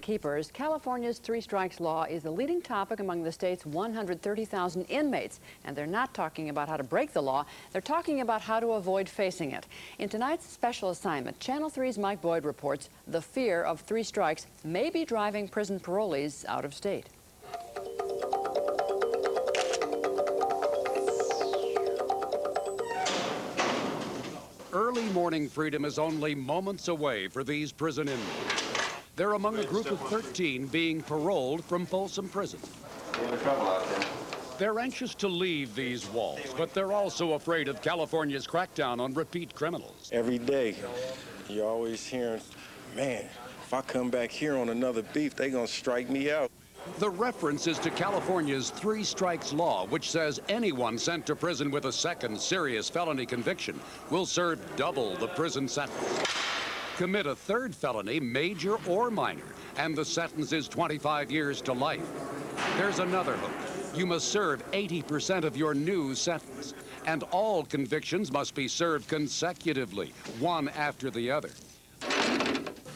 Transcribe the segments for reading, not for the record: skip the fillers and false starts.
keepers, California's three strikes law is the leading topic among the state's 130,000 inmates. And they're not talking about how to break the law, they're talking about how to avoid facing it. In tonight's special assignment, Channel 3's Mike Boyd reports the fear of three strikes may be driving prison parolees out of state. Early morning freedom is only moments away for these prison inmates. They're among a group of 13 being paroled from Folsom Prison. They're anxious to leave these walls, but they're also afraid of California's crackdown on repeat criminals. Every day, you're always hearing, man, if I come back here on another beef, they're gonna strike me out. The reference is to California's three strikes law, which says anyone sent to prison with a second serious felony conviction will serve double the prison sentence. Commit a third felony, major or minor, and the sentence is 25 years to life. There's another hook. You must serve 80% of your new sentence, and all convictions must be served consecutively, one after the other.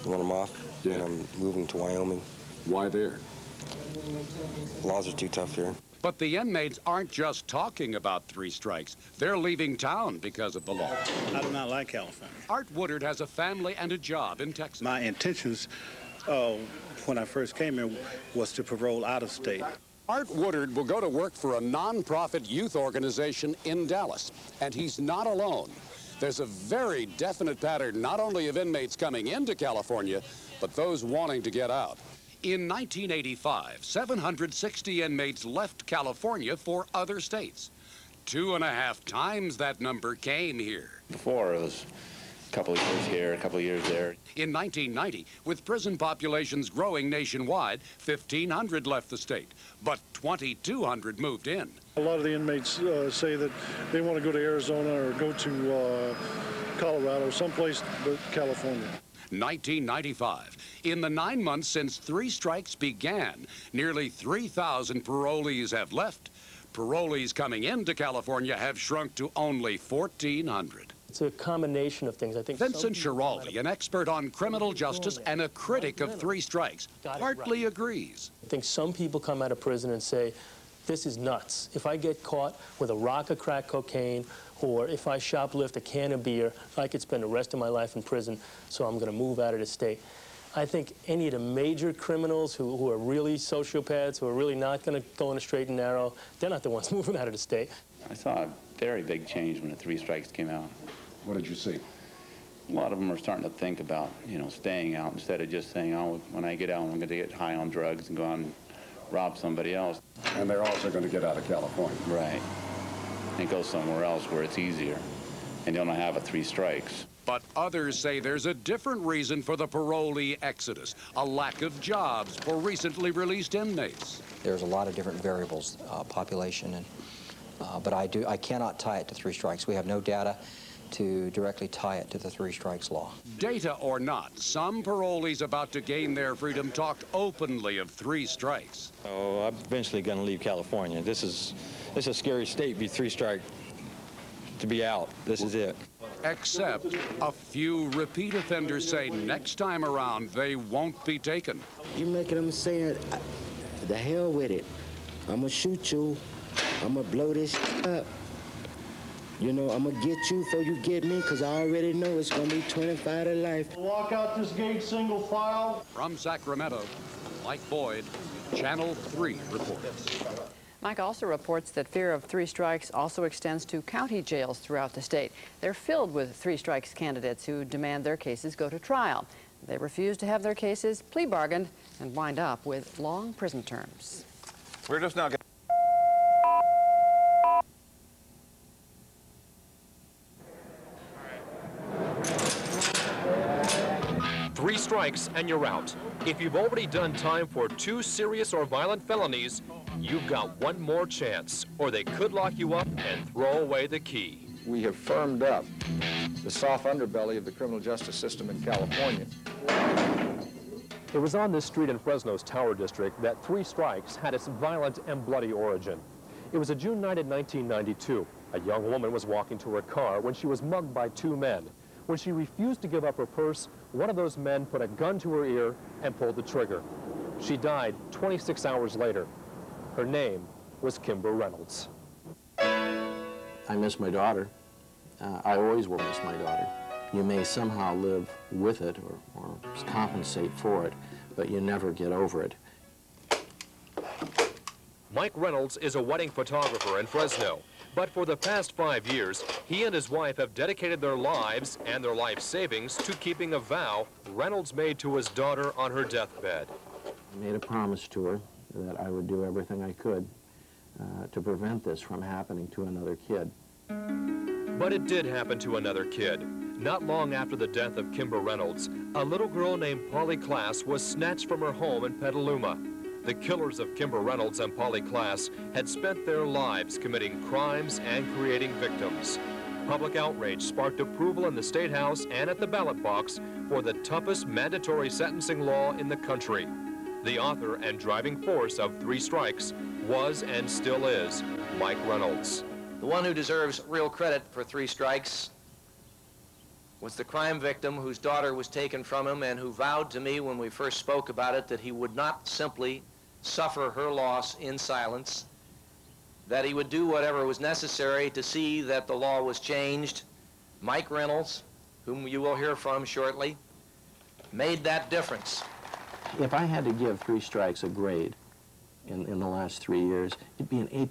Want them off, and I'm moving to Wyoming. Why there? Laws are too tough here. But the inmates aren't just talking about three strikes. They're leaving town because of the law. I do not like California. Art Woodard has a family and a job in Texas. My intentions when I first came here was to parole out of state. Art Woodard will go to work for a nonprofit youth organization in Dallas, and he's not alone. There's a very definite pattern not only of inmates coming into California, but those wanting to get out. In 1985, 760 inmates left California for other states. 2.5 times that number came here. Before, it was a couple of years here, a couple of years there. In 1990, with prison populations growing nationwide, 1,500 left the state, but 2,200 moved in. A lot of the inmates say that they want to go to Arizona or go to Colorado, someplace but California. 1995. In the 9 months since three strikes began, nearly 3,000 parolees have left. Parolees coming into California have shrunk to only 1,400. It's a combination of things. I think Vincent Schiraldi, an expert on criminal justice and a critic of three strikes, partly agrees. I think some people come out of prison and say, this is nuts. If I get caught with a rock of crack cocaine, or if I shoplift a can of beer, I could spend the rest of my life in prison, so I'm going to move out of the state. I think any of the major criminals who are really sociopaths, who are really not going to go in a straight and narrow, they're not the ones moving out of the state. I saw a very big change when the three strikes came out. What did you see? A lot of them are starting to think about, staying out instead of just saying, oh, when I get out, I'm going to get high on drugs and go out and rob somebody else. And they're also going to get out of California. Right. And go somewhere else where it's easier and don't have a three strikes. But others say there's a different reason for the parolee exodus, a lack of jobs for recently released inmates. There's a lot of different variables, population, and but I cannot tie it to three strikes. We have no data to directly tie it to the three strikes law. Data or not, some parolees about to gain their freedom talked openly of three strikes. Oh, I'm eventually going to leave California. This is a scary state, be three strike, to be out. This is it. Except a few repeat offenders say next time around they won't be taken. You're making them say, the hell with it. I'm going to shoot you. I'm going to blow this up. I'm going to get you before you get me, because I already know it's going to be 25 to life. Walk out this gate single file. From Sacramento, Mike Boyd, Channel 3 reports. Mike also reports that fear of three strikes also extends to county jails throughout the state. They're filled with three strikes candidates who demand their cases go to trial. They refuse to have their cases plea bargained and wind up with long prison terms. We're just now Three strikes and you're out. If you've already done time for 2 serious or violent felonies, you've got one more chance, or they could lock you up and throw away the key. We have firmed up the soft underbelly of the criminal justice system in California. It was on this street in Fresno's Tower District that three strikes had its violent and bloody origin. It was a June night in 1992. A young woman was walking to her car when she was mugged by 2 men. When she refused to give up her purse, one of those men put a gun to her ear and pulled the trigger. She died 26 hours later. Her name was Kimber Reynolds. I miss my daughter. I always will miss my daughter. You may somehow live with it or compensate for it, but you never get over it. Mike Reynolds is a wedding photographer in Fresno, but for the past 5 years, he and his wife have dedicated their lives and their life savings to keeping a vow Reynolds made to his daughter on her deathbed. I made a promise to her that I would do everything I could to prevent this from happening to another kid. But it did happen to another kid. Not long after the death of Kimber Reynolds, a little girl named Polly Klass was snatched from her home in Petaluma. The killers of Kimber Reynolds and Polly Klass had spent their lives committing crimes and creating victims. Public outrage sparked approval in the State House and at the ballot box for the toughest mandatory sentencing law in the country. The author and driving force of 3 Strikes was and still is Mike Reynolds. The one who deserves real credit for 3 Strikes was the crime victim whose daughter was taken from him and who vowed to me when we first spoke about it that he would not simply suffer her loss in silence, that he would do whatever was necessary to see that the law was changed. Mike Reynolds, whom you will hear from shortly, made that difference. If I had to give 3 Strikes a grade in the last 3 years, it'd be an A+.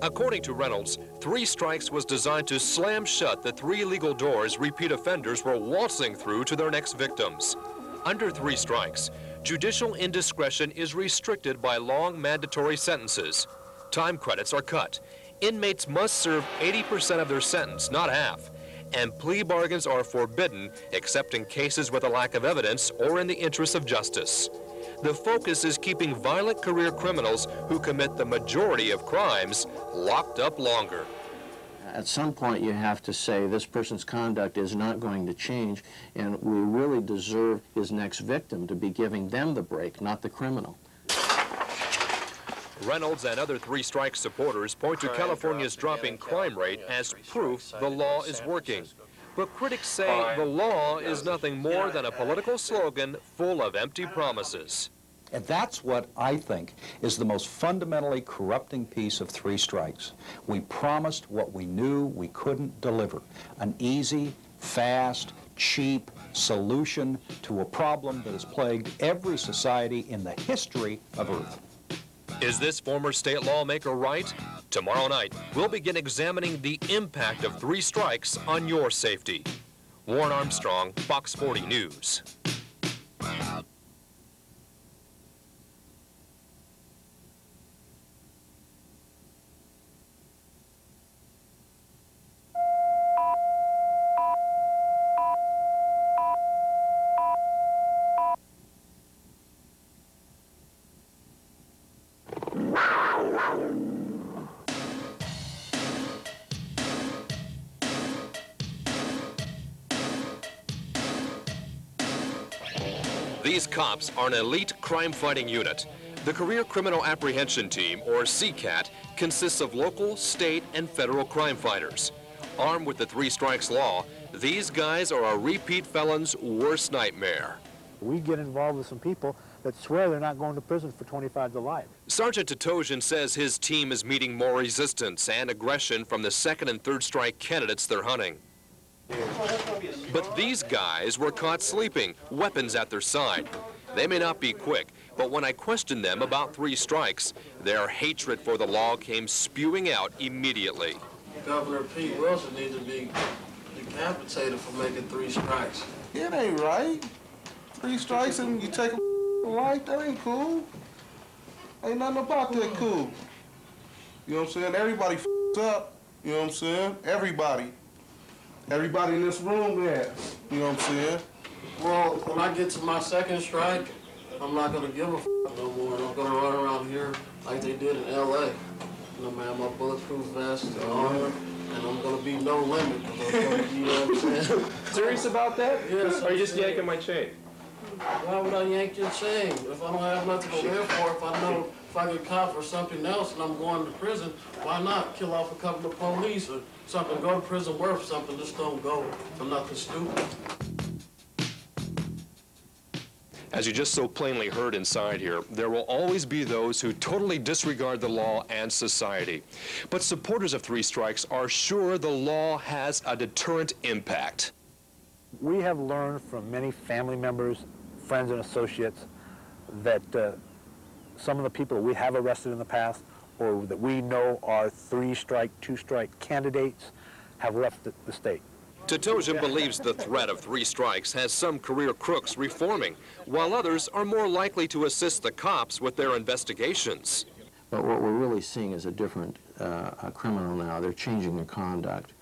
According to Reynolds, 3 Strikes was designed to slam shut the 3 legal doors repeat offenders were waltzing through to their next victims. Under 3 Strikes, judicial indiscretion is restricted by long mandatory sentences. Time credits are cut. Inmates must serve 80% of their sentence, not half. And plea bargains are forbidden except in cases with a lack of evidence or in the interest of justice. The focus is keeping violent career criminals who commit the majority of crimes locked up longer. At some point you have to say this person's conduct is not going to change, and we really deserve his next victim to be giving them the break, not the criminal. Reynolds and other 3 Strikes supporters point to California's dropping crime rate as proof the law is working. But critics say the law is nothing more than a political slogan full of empty promises. And that's what I think is the most fundamentally corrupting piece of 3 Strikes. We promised what we knew we couldn't deliver, an easy, fast, cheap solution to a problem that has plagued every society in the history of Earth. Is this former state lawmaker right? Tomorrow night, we'll begin examining the impact of 3 Strikes on your safety. Warren Armstrong, Fox 40 News. These cops are an elite crime-fighting unit. The Career Criminal Apprehension Team, or CCAT, consists of local, state, and federal crime fighters. Armed with the 3 Strikes law, these guys are a repeat felon's worst nightmare. We get involved with some people that swear they're not going to prison for 25 to life. Sergeant Totosian says his team is meeting more resistance and aggression from the 2nd and 3rd strike candidates they're hunting. But these guys were caught sleeping, weapons at their side. They may not be quick, but when I questioned them about 3 Strikes, their hatred for the law came spewing out immediately. Governor Pete Wilson needs to be decapitated for making 3 strikes. It ain't right. 3 strikes and you take a life, that ain't cool. Ain't nothing about that cool. You know what I'm saying? Everybody up. You know what I'm saying? Everybody. Everybody in this room there. You know what I'm saying? Well, when I get to my 2nd strike, I'm not gonna give a no more. I'm gonna run around here like they did in LA. You know, man, my bulletproof vest, the armor, and I'm gonna be no limit. You know what I'm saying? Serious about that? Yes. Or are you just yanking my chain? Why would I yank your chain? If I don't have nothing to live for, if I know if I get caught for something else and I'm going to prison, why not kill off a couple of police or something? Go to prison worth something, just don't go for nothing stupid. As you just so plainly heard inside here, there will always be those who totally disregard the law and society. But supporters of 3 strikes are sure the law has a deterrent impact. We have learned from many family members, friends and associates that some of the people that we have arrested in the past or that we know are 3-strike, 2-strike candidates have left the state. Tatojan believes the threat of 3 strikes has some career crooks reforming, while others are more likely to assist the cops with their investigations. But what we're really seeing is a different criminal now. They're changing their conduct.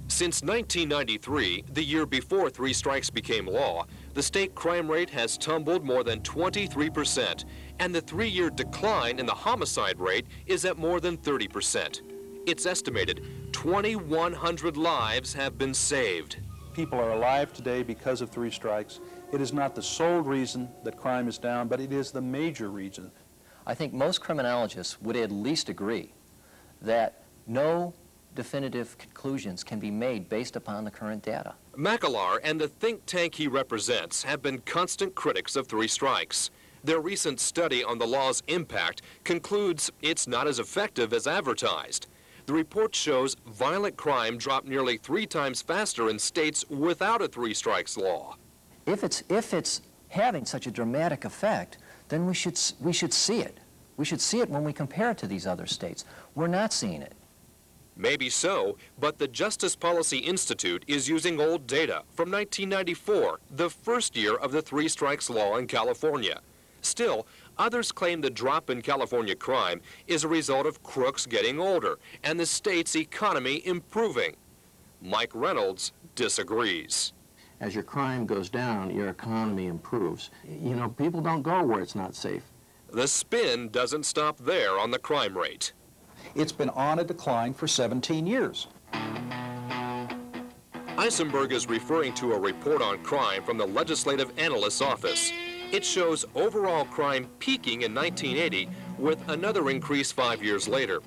Since 1993, the year before 3 strikes became law, the state crime rate has tumbled more than 23%, and the 3-year decline in the homicide rate is at more than 30%. It's estimated 2,100 lives have been saved. People are alive today because of 3 strikes. It is not the sole reason that crime is down, but it is the major reason. I think most criminologists would at least agree that no definitive conclusions can be made based upon the current data. Mackillard and the think tank he represents have been constant critics of 3 strikes. Their recent study on the law's impact concludes it's not as effective as advertised. The report shows violent crime dropped nearly 3 times faster in states without a 3 strikes law. If it's having such a dramatic effect, then we should see it. We should see it when we compare it to these other states. We're not seeing it. Maybe so, but the Justice Policy Institute is using old data from 1994, the first year of the 3 strikes law in California. Still, others claim the drop in California crime is a result of crooks getting older and the state's economy improving. Mike Reynolds disagrees. As your crime goes down, your economy improves. You know, people don't go where it's not safe. The spin doesn't stop there on the crime rate. It's been on a decline for 17 years. Eisenberg is referring to a report on crime from the Legislative Analyst's Office. It shows overall crime peaking in 1980 with another increase 5 years later.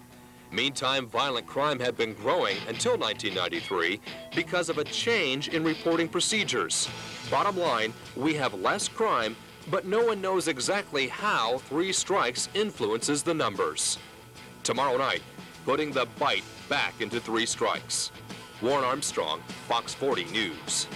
Meantime, violent crime had been growing until 1993 because of a change in reporting procedures. Bottom line, we have less crime, but no one knows exactly how 3 strikes influences the numbers. Tomorrow night, putting the bite back into 3 strikes. Warren Armstrong, Fox 40 News.